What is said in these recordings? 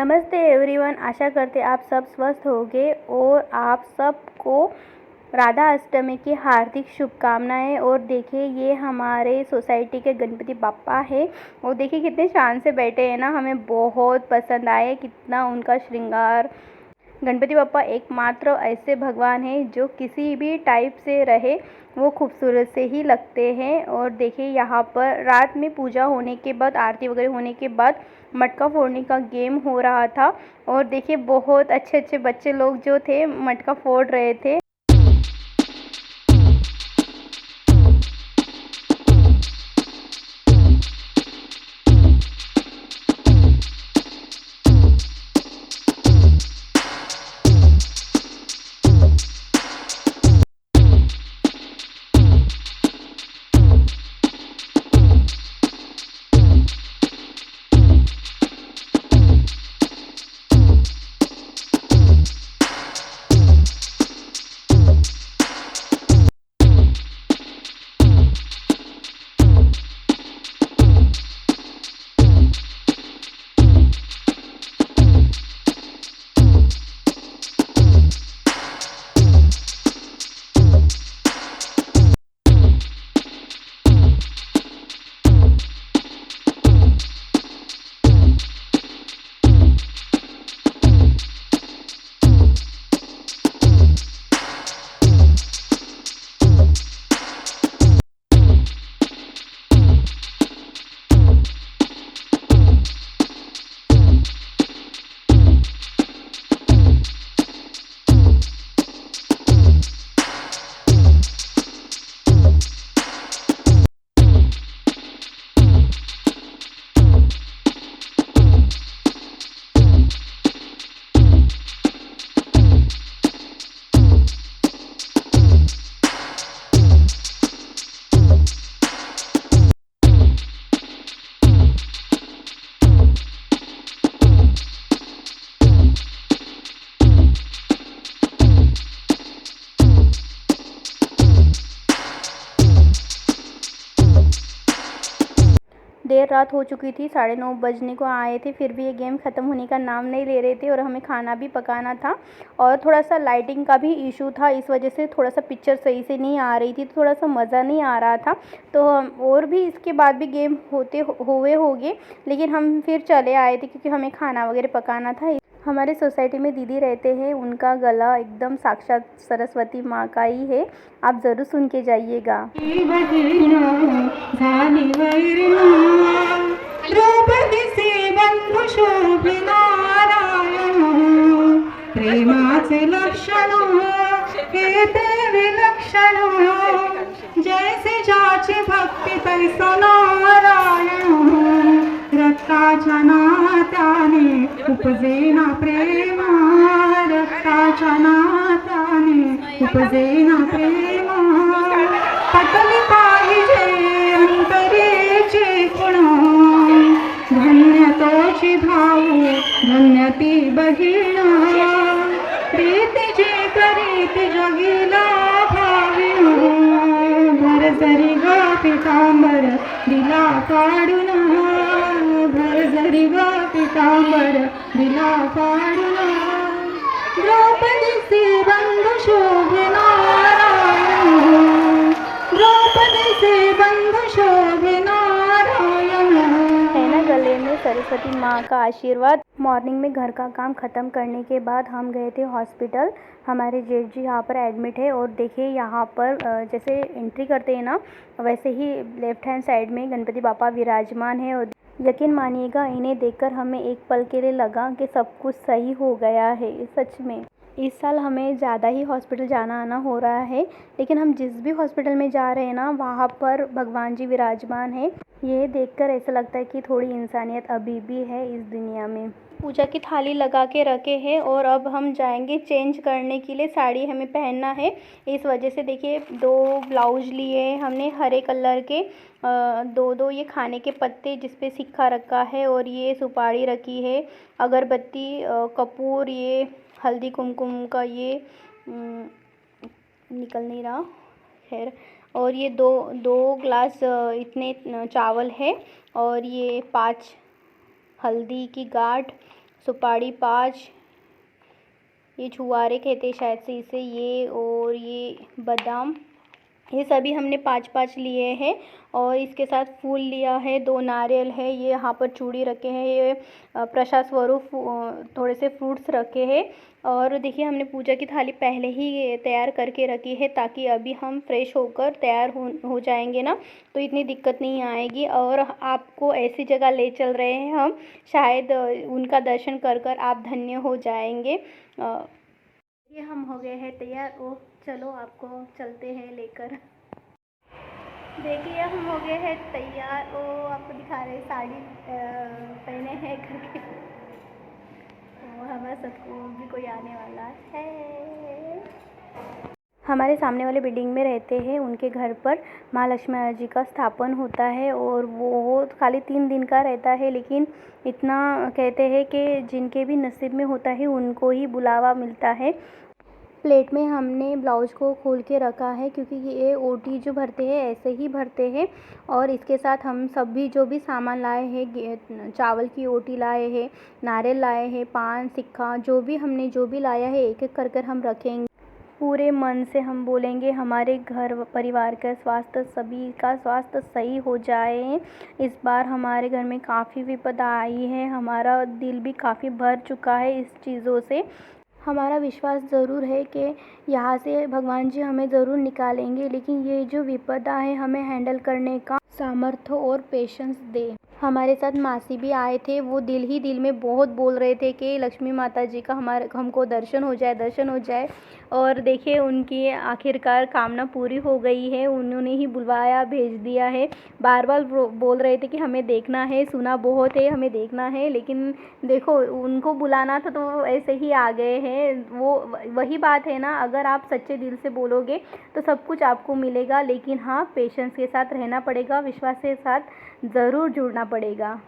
नमस्ते एवरीवन, आशा करते आप सब स्वस्थ होंगे और आप सबको राधा अष्टमी की हार्दिक शुभकामनाएं। और देखिए ये हमारे सोसाइटी के गणपति बाप्पा है और देखिए कितने शान से बैठे हैं ना, हमें बहुत पसंद आए कितना उनका श्रृंगार। गणपति बाप्पा एकमात्र ऐसे भगवान हैं जो किसी भी टाइप से रहे वो खूबसूरत से ही लगते हैं। और देखिए यहाँ पर रात में पूजा होने के बाद, आरती वगैरह होने के बाद मटका फोड़ने का गेम हो रहा था और देखिए बहुत अच्छे अच्छे बच्चे लोग जो थे मटका फोड़ रहे थे। देर रात हो चुकी थी, 9:30 बजने को आए थे, फिर भी ये गेम ख़त्म होने का नाम नहीं ले रहे थे और हमें खाना भी पकाना था और थोड़ा सा लाइटिंग का भी इशू था, इस वजह से थोड़ा सा पिक्चर सही से नहीं आ रही थी, तो थोड़ा सा मज़ा नहीं आ रहा था। तो और भी इसके बाद भी गेम हुए होंगे, लेकिन हम फिर चले आए थे क्योंकि हमें खाना वगैरह पकाना था। हमारे सोसाइटी में दीदी रहते हैं, उनका गला एकदम साक्षात सरस्वती माँ का ही है, आप ज़रूर सुन के जाइएगा। प्रेमाचे लक्षण हे ते विलक्षण, जैसे जाची भक्ती तैसा नारायण, रक्ताच्या नात्याने उपजेना प्रेम, रक्ताच्या नात्याने उपजेना प्रेम, पटली पाहिजे अंतरेचे गुण, धन्य तोची भाऊ धन्य ती बहीण, प्रीतीची करीती जगिला भाविण, भरजरी ग पितांबर दिला काढून, भरजरी ग पितांबर दिला काढून, द्रौपदीचे बंधू शोभे नारायण, द्रौपदीचे बंधू शोभे नारायण। है ना गले में सरस्वती माँ का आशीर्वाद। मॉर्निंग में घर का काम ख़त्म करने के बाद हम गए थे हॉस्पिटल, हमारे जेठ जी यहाँ पर एडमिट है और देखिए यहाँ पर जैसे एंट्री करते हैं ना, वैसे ही लेफ़्ट हैंड साइड में गणपति बापा विराजमान है। और यकीन मानिएगा, इन्हें देखकर हमें एक पल के लिए लगा कि सब कुछ सही हो गया है। सच में इस साल हमें ज़्यादा ही हॉस्पिटल जाना आना हो रहा है, लेकिन हम जिस भी हॉस्पिटल में जा रहे हैं ना, वहाँ पर भगवान जी विराजमान है। ये देखकर ऐसा लगता है कि थोड़ी इंसानियत अभी भी है इस दुनिया में। पूजा की थाली लगा के रखे हैं और अब हम जाएंगे चेंज करने के लिए, साड़ी हमें पहनना है, इस वजह से देखिए 2 ब्लाउज लिए हमने हरे कलर के, 2 ये खाने के पत्ते जिस पे सिक्का रखा है और ये सुपारी रखी है, अगरबत्ती, कपूर, ये हल्दी कुमकुम का ये निकल नहीं रहा, खैर, और ये दो ग्लास इतने चावल है और ये 5 हल्दी की गांठ सुपारी 5, ये छुआरे कहते शायद से इसे, ये और ये बादाम, ये सभी हमने 5-5 लिए हैं। और इसके साथ फूल लिया है, 2 नारियल है, ये यहाँ पर चूड़ी रखे हैं, ये प्रसाद स्वरूप थोड़े से फ्रूट्स रखे हैं। और देखिए हमने पूजा की थाली पहले ही तैयार करके रखी है, ताकि अभी हम फ्रेश होकर तैयार हो जाएंगे ना, तो इतनी दिक्कत नहीं आएगी। और आपको ऐसी जगह ले चल रहे हैं हम, शायद उनका दर्शन कर कर आप धन्य हो जाएंगे। ये हम हो गए हैं तैयार। ओ चलो आपको चलते हैं लेकर। देखिए हम हो गए हैं तैयार। ओ आपको दिखा रहे साड़ी पहने हैं करके। तो हमारे सबको भी कोई आने वाला है। हमारे सामने वाले बिल्डिंग में रहते हैं, उनके घर पर माँ लक्ष्मी जी का स्थापन होता है और वो खाली 3 दिन का रहता है, लेकिन इतना कहते हैं कि जिनके भी नसीब में होता है उनको ही बुलावा मिलता है। प्लेट में हमने ब्लाउज को खोल के रखा है, क्योंकि ये ओटी जो भरते हैं ऐसे ही भरते हैं। और इसके साथ हम सब भी जो भी सामान लाए हैं, चावल की ओटी लाए हैं, नारियल लाए हैं, पान सिक्का, जो भी हमने जो भी लाया है एक एक कर कर हम रखेंगे। पूरे मन से हम बोलेंगे हमारे घर परिवार का स्वास्थ्य, सभी का स्वास्थ्य सही हो जाए। इस बार हमारे घर में काफ़ी विपदा आई है, हमारा दिल भी काफ़ी भर चुका है इस चीज़ों से। हमारा विश्वास ज़रूर है कि यहाँ से भगवान जी हमें ज़रूर निकालेंगे, लेकिन ये जो विपदा है हमें हैंडल करने का सामर्थ्य और पेशेंस दे। हमारे साथ मासी भी आए थे, वो दिल ही दिल में बहुत बोल रहे थे कि लक्ष्मी माता जी का हमको दर्शन हो जाए, दर्शन हो जाए। और देखिए उनकी आखिरकार कामना पूरी हो गई है, उन्होंने ही बुलवाया, भेज दिया है। बार बार बोल रहे थे कि हमें देखना है, सुना बहुत है, हमें देखना है, लेकिन देखो उनको बुलाना था तो वो ऐसे ही आ गए हैं। वो वही बात है ना, अगर आप सच्चे दिल से बोलोगे तो सब कुछ आपको मिलेगा, लेकिन हाँ पेशेंस के साथ रहना पड़ेगा, विश्वास के साथ ज़रूर जुड़ना पड़ेगा।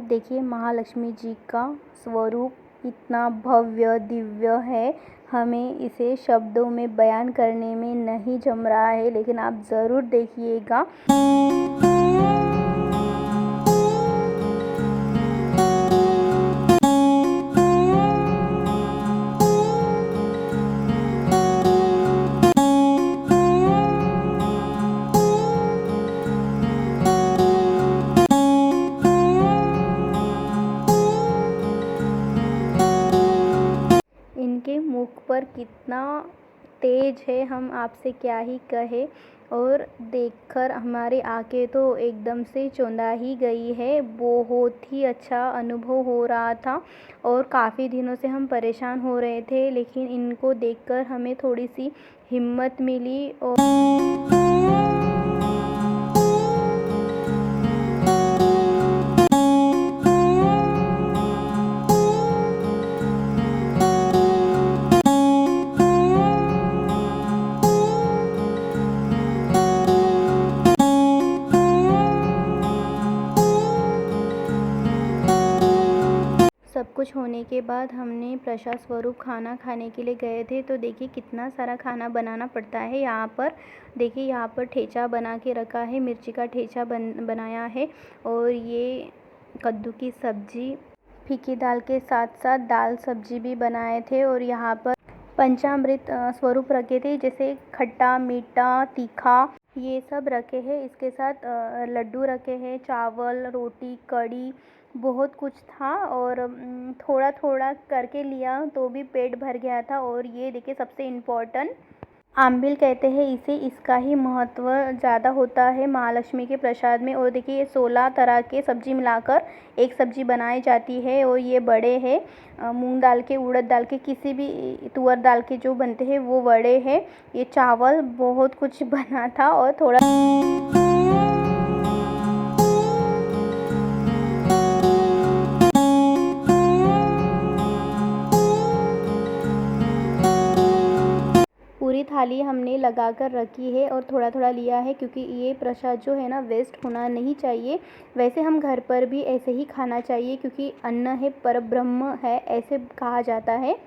देखिए महालक्ष्मी जी का स्वरूप इतना भव्य दिव्य है, हमें इसे शब्दों में बयान करने में नहीं जम रहा है, लेकिन आप ज़रूर देखिएगा। इनके मुख पर कितना तेज है, हम आपसे क्या ही कहें। और देखकर हमारी आंखें तो एकदम से चौंधा ही गई है, बहुत ही अच्छा अनुभव हो रहा था। और काफ़ी दिनों से हम परेशान हो रहे थे, लेकिन इनको देखकर हमें थोड़ी सी हिम्मत मिली। और कुछ होने के बाद हमने प्रसाद स्वरूप खाना खाने के लिए गए थे। तो देखिए कितना सारा खाना बनाना पड़ता है यहाँ पर। देखिए यहाँ पर ठेचा बना के रखा है, मिर्ची का ठेचा बनाया है और ये कद्दू की सब्ज़ी, फीकी दाल के साथ साथ दाल सब्जी भी बनाए थे। और यहाँ पर पंचामृत स्वरूप रखे थे, जैसे खट्टा, मीठा, तीखा ये सब रखे हैं। इसके साथ लड्डू रखे हैं, चावल, रोटी, कड़ी, बहुत कुछ था। और थोड़ा थोड़ा करके लिया तो भी पेट भर गया था। और ये देखिए सबसे इम्पोर्टेंट आम्बिल कहते हैं इसे, इसका ही महत्व ज़्यादा होता है महालक्ष्मी के प्रसाद में। और देखिए ये 16 तरह के सब्ज़ी मिलाकर एक सब्ज़ी बनाई जाती है। और ये बड़े हैं, मूंग दाल के, उड़द दाल के, किसी भी तुअर दाल के जो बनते हैं वो बड़े हैं। ये चावल बहुत कुछ बना था। और थोड़ा पूरी थाली हमने लगा कर रखी है और थोड़ा थोड़ा लिया है, क्योंकि ये प्रसाद जो है ना वेस्ट होना नहीं चाहिए। वैसे हम घर पर भी ऐसे ही खाना चाहिए, क्योंकि अन्न है परब्रह्म है, ऐसे कहा जाता है।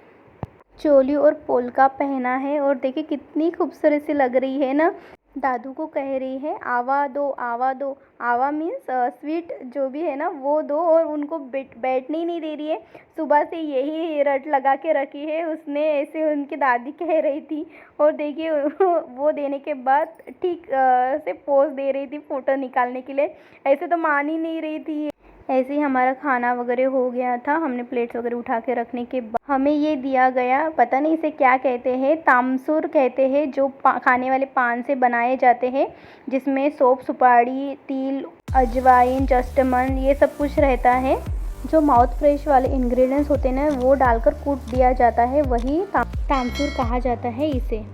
चोली और पोलका पहना है और देखिए कितनी खूबसूरत सी लग रही है ना। दादू को कह रही है आवा दो, आवा दो। आवा मीन्स स्वीट जो भी है ना वो दो। और उनको बैठने ही नहीं दे रही है। सुबह से यही रट लगा के रखी है उसने, ऐसे उनकी दादी कह रही थी। और देखिए वो देने के बाद ठीक से पोज दे रही थी फ़ोटो निकालने के लिए। ऐसे तो मान ही नहीं रही थी। ऐसे ही हमारा खाना वगैरह हो गया था। हमने प्लेट्स वगैरह उठा के रखने के बाद हमें ये दिया गया, पता नहीं इसे क्या कहते हैं, तामसूर कहते हैं, जो खाने वाले पान से बनाए जाते हैं, जिसमें सौंफ, सुपारी, तिल, अजवाइन, जस्टमन ये सब कुछ रहता है। जो माउथ फ्रेश वाले इंग्रेडिएंट्स होते हैं ना वो डालकर कूट दिया जाता है, वही तामसूर कहा जाता है इसे।